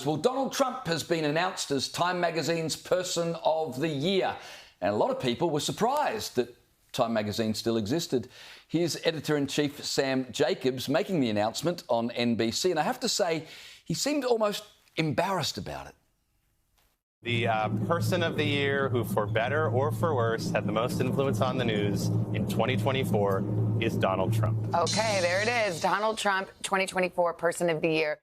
Well, Donald Trump has been announced as Time Magazine's Person of the Year. And a lot of people were surprised that Time Magazine still existed. Here's Editor-in-Chief Sam Jacobs making the announcement on NBC. And I have to say, he seemed almost embarrassed about it. The Person of the Year who, for better or for worse, had the most influence on the news in 2024 is Donald Trump. Okay, there it is. Donald Trump, 2024 Person of the Year.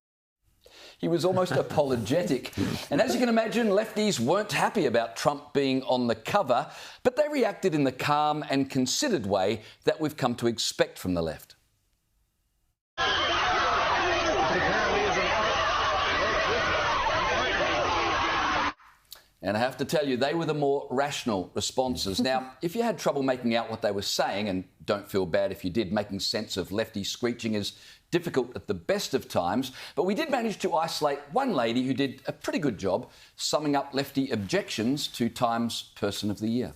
He was almost apologetic. And as you can imagine, lefties weren't happy about Trump being on the cover, but they reacted in the calm and considered way that we've come to expect from the left. And I have to tell you, they were the more rational responses. Now, if you had trouble making out what they were saying, and don't feel bad if you did, making sense of lefty screeching is difficult at the best of times, but we did manage to isolate one lady who did a pretty good job summing up lefty objections to Time's Person of the Year.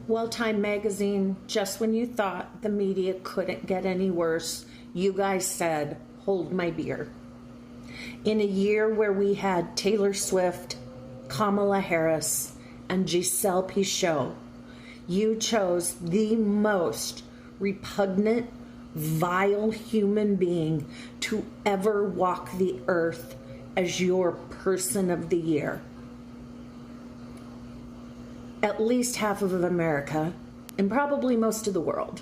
Well, Time Magazine, just when you thought the media couldn't get any worse, you guys said, hold my beer. In a year where we had Taylor Swift, Kamala Harris, and Giselle Pichot, you chose the most repugnant, vile human being to ever walk the earth as your Person of the Year. At least half of America, and probably most of the world,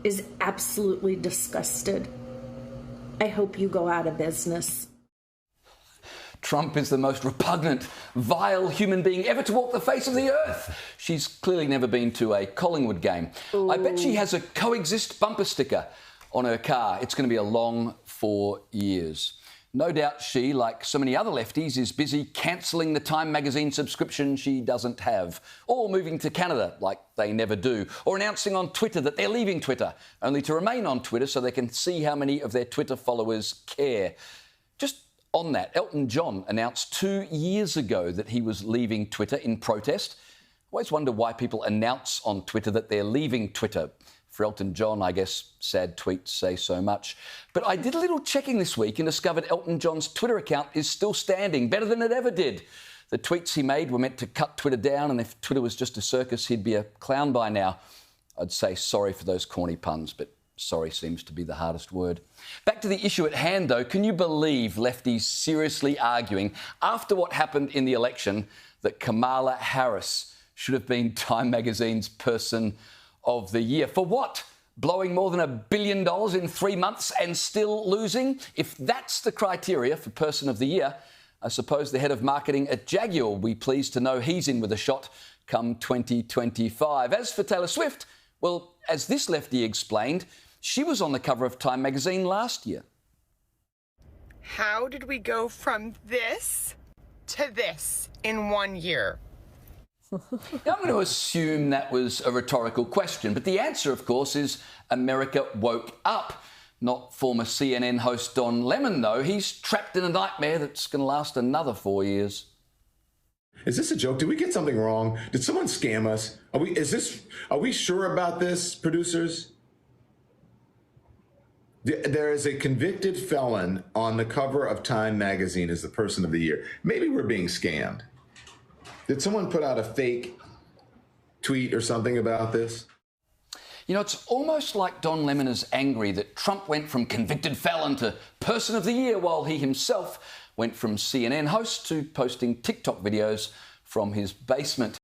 is absolutely disgusted. I hope you go out of business. Trump is the most repugnant, vile human being ever to walk the face of the earth. She's clearly never been to a Collingwood game. Ooh. I bet she has a coexist bumper sticker on her car. It's going to be a long 4 years. No doubt she, like so many other lefties, is busy cancelling the Time Magazine subscription she doesn't have, or moving to Canada like they never do, or announcing on Twitter that they're leaving Twitter, only to remain on Twitter so they can see how many of their Twitter followers care. Just on that, Elton John announced 2 years ago that he was leaving Twitter in protest. I always wonder why people announce on Twitter that they're leaving Twitter. For Elton John, I guess sad tweets say so much. But I did a little checking this week and discovered Elton John's Twitter account is still standing, better than it ever did. The tweets he made were meant to cut Twitter down, and if Twitter was just a circus, he'd be a clown by now. I'd say sorry for those corny puns, but sorry seems to be the hardest word. Back to the issue at hand, though. Can you believe lefties seriously arguing, after what happened in the election, that Kamala Harris should have been Time Magazine's Person of the Year? For what? Blowing more than $1 billion in 3 months and still losing? If that's the criteria for Person of the Year, I suppose the head of marketing at Jaguar will be pleased to know he's in with a shot come 2025. As for Taylor Swift, well, as this lefty explained, she was on the cover of Time Magazine last year. How did we go from this to this in 1 year? Now, I'm going to assume that was a rhetorical question, but the answer, of course, is America woke up. Not former CNN host Don Lemon, though. He's trapped in a nightmare that's going to last another 4 years. Is this a joke? Did we get something wrong? Did someone scam us? Are we sure about this, producers? There is a convicted felon on the cover of Time Magazine as the Person of the Year. Maybe we're being scammed. Did someone put out a fake tweet or something about this? You know, it's almost like Don Lemon is angry that Trump went from convicted felon to Person of the Year, while he himself went from CNN host to posting TikTok videos from his basement.